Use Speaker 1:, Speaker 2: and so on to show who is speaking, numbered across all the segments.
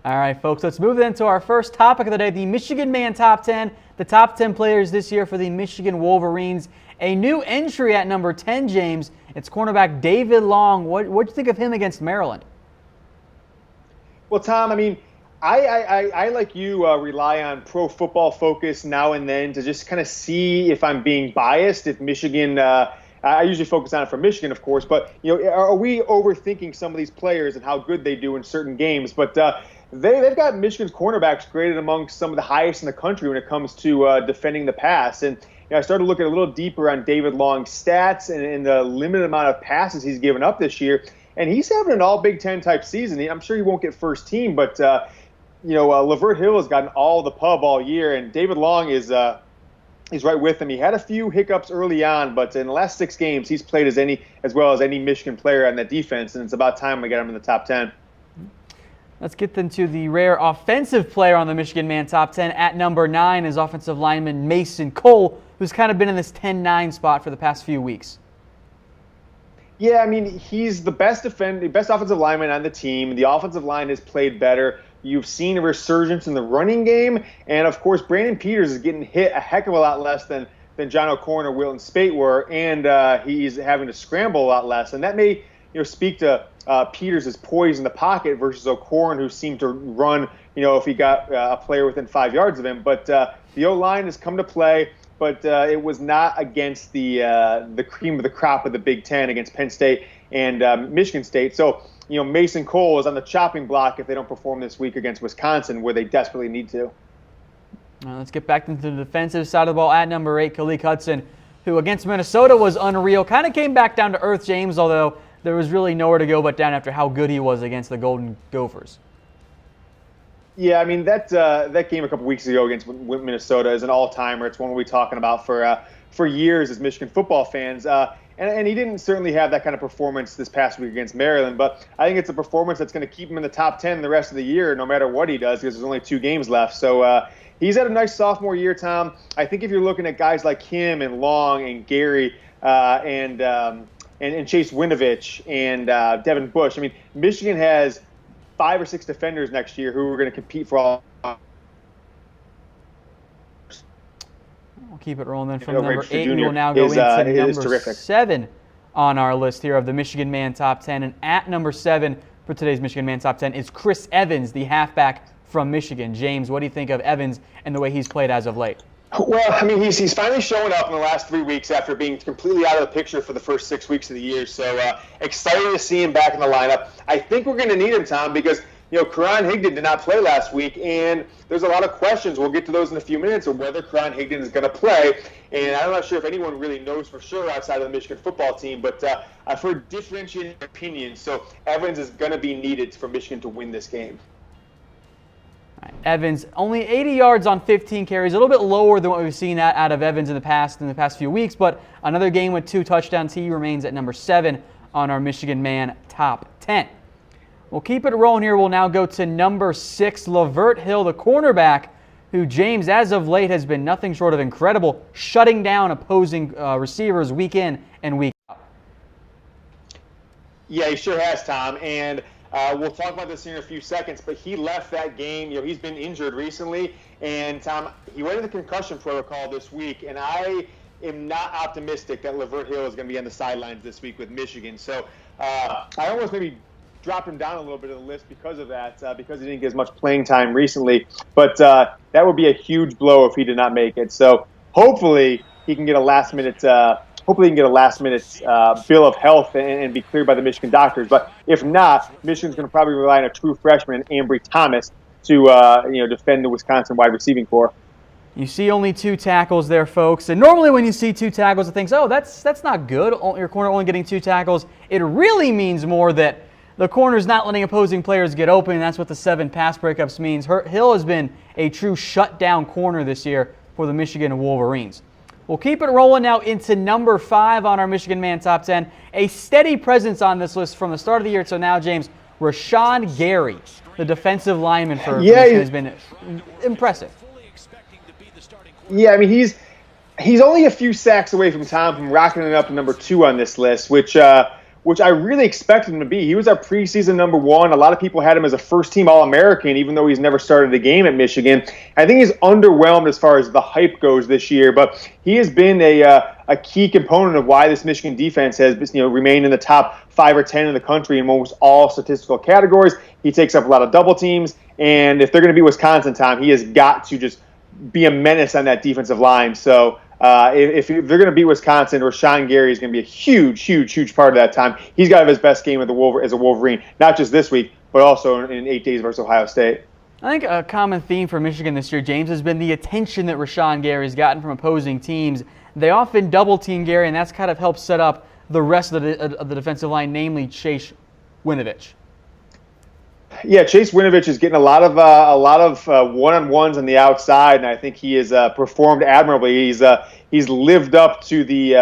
Speaker 1: All right, folks, let's move into our first topic of the day, the Michigan Man Top 10, the top 10 players this year for the Michigan Wolverines. A new entry at number 10, James. It's cornerback David Long. What do you think of him against Maryland?
Speaker 2: Well, Tom, I mean, I like you, rely on Pro Football Focus now and then to just kind of see if I'm being biased, if Michigan I usually focus on it for Michigan, of course, but are we overthinking some of these players and how good they do in certain games? But they've got Michigan's cornerbacks graded among some of the highest in the country when it comes to defending the pass. And I started looking a little deeper on David Long's stats and the limited amount of passes he's given up this year. And he's having an all Big Ten type season. I'm sure he won't get first team, but Lavert Hill has gotten all the pub all year, and David Long is he's right with him. He had a few hiccups early on, but in the last 6 games, he's played as well as any Michigan player on that defense, and it's about time we get him in the top 10.
Speaker 1: Let's get into the rare offensive player on the Michigan Man Top 10. At number 9 is offensive lineman Mason Cole, who's kind of been in this 10-9 spot for the past few weeks.
Speaker 2: Yeah, I mean, he's the best offensive lineman on the team. The offensive line has played better. You've seen a resurgence in the running game. And, of course, Brandon Peters is getting hit a heck of a lot less than John O'Korn or Wilton Spate were, and he's having to scramble a lot less. And that may speak to Peters' poise in the pocket versus O'Korn, who seemed to run, if he got a player within 5 yards of him. But the O-line has come to play. But it was not against the cream of the crop of the Big Ten against Penn State and Michigan State. So, Mason Cole is on the chopping block if they don't perform this week against Wisconsin, where they desperately need to.
Speaker 1: Let's get back into the defensive side of the ball. At number 8, Khaleke Hudson, who against Minnesota was unreal. Kind of came back down to earth, James, although there was really nowhere to go but down after how good he was against the Golden Gophers.
Speaker 2: Yeah, I mean, that game a couple weeks ago against Minnesota is an all-timer. It's one we'll be talking about for years as Michigan football fans. And he didn't certainly have that kind of performance this past week against Maryland, but I think it's a performance that's going to keep him in the top 10 the rest of the year, no matter what he does, because there's only 2 games left. So he's had a nice sophomore year, Tom. I think if you're looking at guys like him and Long and Gary and Chase Winovich and Devin Bush, I mean, Michigan has 5 or 6 defenders next year who are going to compete for all.
Speaker 1: We'll keep it rolling then from number 8. We will now go into number 7 on our list here of the Michigan Man Top 10. And at number 7 for today's Michigan Man Top 10 is Chris Evans, the halfback from Michigan. James, what do you think of Evans and the way he's played as of late?
Speaker 2: Well, I mean, he's finally showing up in the last 3 weeks after being completely out of the picture for the first 6 weeks of the year. So excited to see him back in the lineup. I think we're going to need him, Tom, because Karan Higdon did not play last week, and there's a lot of questions. We'll get to those in a few minutes of whether Karan Higdon is going to play. And I'm not sure if anyone really knows for sure outside of the Michigan football team, but I've heard differentiating opinions. So Evans is going to be needed for Michigan to win this game.
Speaker 1: Evans, only 80 yards on 15 carries, a little bit lower than what we've seen out of Evans in the past few weeks, but another game with 2 touchdowns. He remains at number 7 on our Michigan Man Top 10. We'll keep it rolling here. We'll now go to number 6, Lavert Hill, the cornerback, who, James, as of late has been nothing short of incredible, shutting down opposing receivers week in and week out.
Speaker 2: Yeah, he sure has, Tom, and we'll talk about this here in a few seconds, but he left that game. He's been injured recently, and Tom, he went into concussion protocol this week, and I am not optimistic that Lavert Hill is going to be on the sidelines this week with Michigan. So I almost maybe dropped him down a little bit of the list because of that, because he didn't get as much playing time recently. But that would be a huge blow if he did not make it. So hopefully he can get a last-minute bill of health and be cleared by the Michigan doctors. But if not, Michigan's going to probably rely on a true freshman, Ambry Thomas, to defend the Wisconsin wide receiving corps.
Speaker 1: You see only 2 tackles there, folks. And normally when you see 2 tackles, it thinks, oh, that's not good. Your corner only getting 2 tackles. It really means more that the corner's not letting opposing players get open, and that's what the 7 pass breakups means. Hill has been a true shutdown corner this year for the Michigan Wolverines. We'll keep it rolling now into number 5 on our Michigan Man Top 10. A steady presence on this list from the start of the year till now, James. Rashan Gary, the defensive lineman for Michigan, has been impressive.
Speaker 2: Yeah, I mean, he's only a few sacks away from Tom from rocking it up to number 2 on this list, which which I really expected him to be. He was our preseason #1. A lot of people had him as a first-team All-American, even though he's never started a game at Michigan. I think he's underwhelmed as far as the hype goes this year, but he has been a key component of why this Michigan defense has remained in the top 5 or 10 in the country in almost all statistical categories. He takes up a lot of double teams, and if they're going to be Wisconsin, Tom, he has got to just be a menace on that defensive line. So if they're going to beat Wisconsin, Rashan Gary is going to be a huge, huge, huge part of that time. He's got to have his best game as a Wolverine, not just this week, but also in 8 days versus Ohio State.
Speaker 1: I think a common theme for Michigan this year, James, has been the attention that Rashan Gary's gotten from opposing teams. They often double-team Gary, and that's kind of helped set up the rest of the defensive line, namely Chase Winovich.
Speaker 2: Yeah, Chase Winovich is getting a lot of one-on-ones on the outside, and I think he has performed admirably. He's lived up to the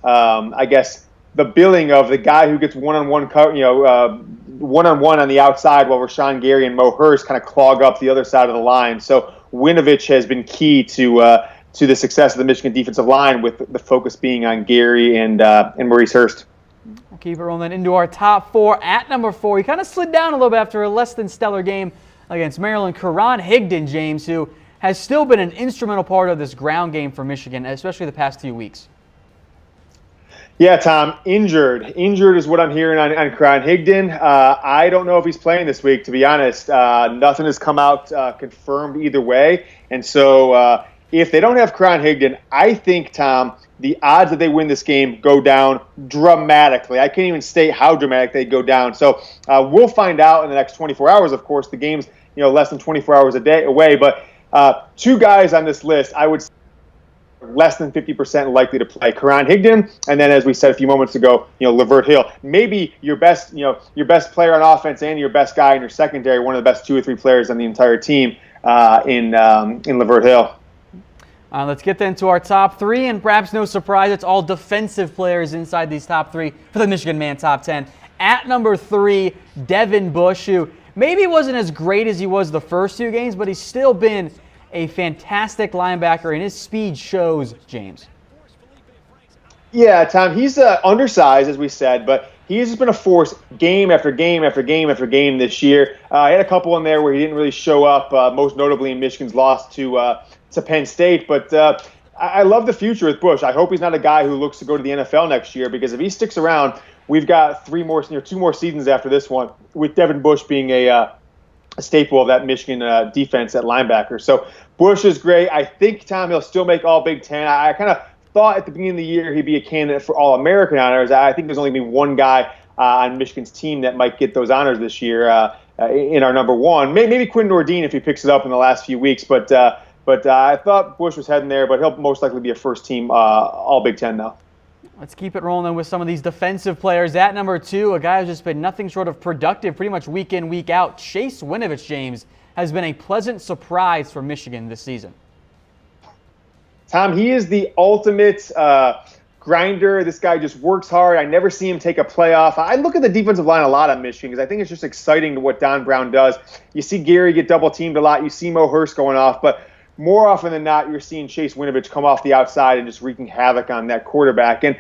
Speaker 2: I guess the billing of the guy who gets one-on-one on the outside, while Rashan Gary and Mo Hurst kind of clog up the other side of the line. So Winovich has been key to the success of the Michigan defensive line, with the focus being on Gary and Maurice Hurst.
Speaker 1: We'll keep it rolling into our top 4. At number 4, he kind of slid down a little bit after a less than stellar game against Maryland. Karan Higdon, James, who has still been an instrumental part of this ground game for Michigan, especially the past few weeks.
Speaker 2: Yeah, Tom, injured. Injured is what I'm hearing on Karan Higdon. I don't know if he's playing this week, to be honest. Nothing has come out confirmed either way. And so if they don't have Karan Higdon, I think, Tom, the odds that they win this game go down dramatically. I can't even state how dramatic they go down. So we'll find out in the next 24 hours. Of course, the game's less than 24 hours a day away. But 2 guys on this list, I would say, less than 50% likely to play: Karan Higdon, and then, as we said a few moments ago, Lavert Hill. Maybe your best player on offense and your best guy in your secondary, one of the best 2 or 3 players on the entire team in Lavert Hill.
Speaker 1: Let's get then to our top 3, and perhaps no surprise, it's all defensive players inside these top 3 for the Michigan Man Top 10. At number 3, Devin Bush, who maybe wasn't as great as he was the first 2 games, but he's still been a fantastic linebacker, and his speed shows, James.
Speaker 2: Yeah, Tom, he's undersized, as we said, but he's just been a force game after game after game after game this year. He had a couple in there where he didn't really show up, most notably in Michigan's loss to Penn State. But I love the future with Bush. I hope he's not a guy who looks to go to the NFL next year, because if he sticks around, we've got 2 more seasons after this one, with Devin Bush being a staple of that Michigan defense at linebacker. So Bush is great. I think, Tom, he'll still make all Big Ten. I kind of thought at the beginning of the year he'd be a candidate for All-American honors. I think there's only been one guy on Michigan's team that might get those honors this year in our number 1. Maybe Quinn Nordine if he picks it up in the last few weeks. But I thought Bush was heading there, but he'll most likely be a first-team All-Big Ten now.
Speaker 1: Let's keep it rolling with some of these defensive players. At number 2, a guy who's just been nothing short of productive pretty much week in, week out. Chase Winovich, James, has been a pleasant surprise for Michigan this season.
Speaker 2: Tom, he is the ultimate grinder. This guy just works hard. I never see him take a play off. I look at the defensive line a lot on Michigan because I think it's just exciting to what Don Brown does. You see Gary get double-teamed a lot. You see Mo Hurst going off. But more often than not, you're seeing Chase Winovich come off the outside and just wreaking havoc on that quarterback. And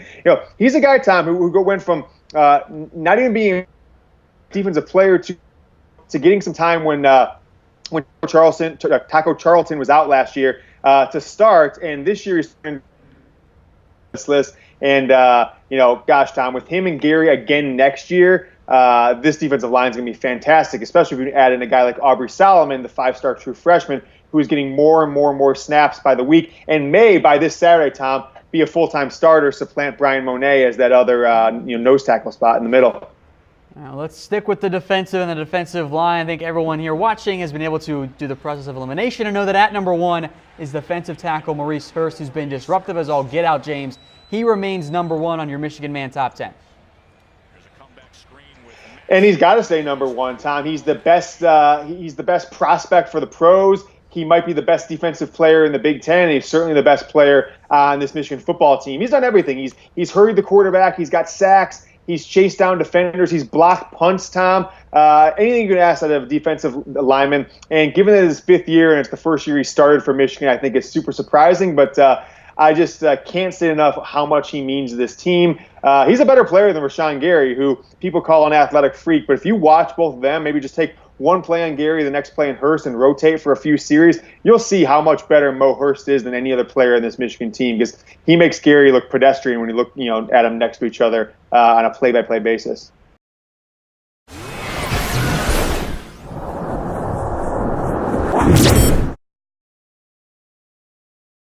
Speaker 2: he's a guy, Tom, who went from not even being a defensive player to getting some time when Taco Charlton was out last year to start. And this year he's in this list. And gosh, Tom, with him and Gary again next year, this defensive line is going to be fantastic, especially if you add in a guy like Aubrey Solomon, the 5-star true freshman, who is getting more and more and more snaps by the week, and may, by this Saturday, Tom, be a full-time starter, supplant Brian Monet as that other nose tackle spot in the middle.
Speaker 1: Now let's stick with the defensive and the defensive line. I think everyone here watching has been able to do the process of elimination and know that at number 1 is defensive tackle Maurice Hurst, who's been disruptive as all get out, James. He remains number 1 on your Michigan Man Top 10.
Speaker 2: And he's got to stay number 1, Tom. He's the best. He's the best prospect for the pros. He might be the best defensive player in the Big Ten. And he's certainly the best player on this Michigan football team. He's done everything. He's hurried the quarterback. He's got sacks. He's chased down defenders. He's blocked punts, Tom. Anything you can ask out of a defensive lineman. And given that it's his 5th year and it's the first year he started for Michigan, I think it's super surprising. But I just can't say enough how much he means to this team. He's a better player than Rashan Gary, who people call an athletic freak. But if you watch both of them, maybe just take one play on Gary, the next play on Hurst, and rotate for a few series, you'll see how much better Mo Hurst is than any other player in this Michigan team, because he makes Gary look pedestrian when you look at him next to each other on a play-by-play basis.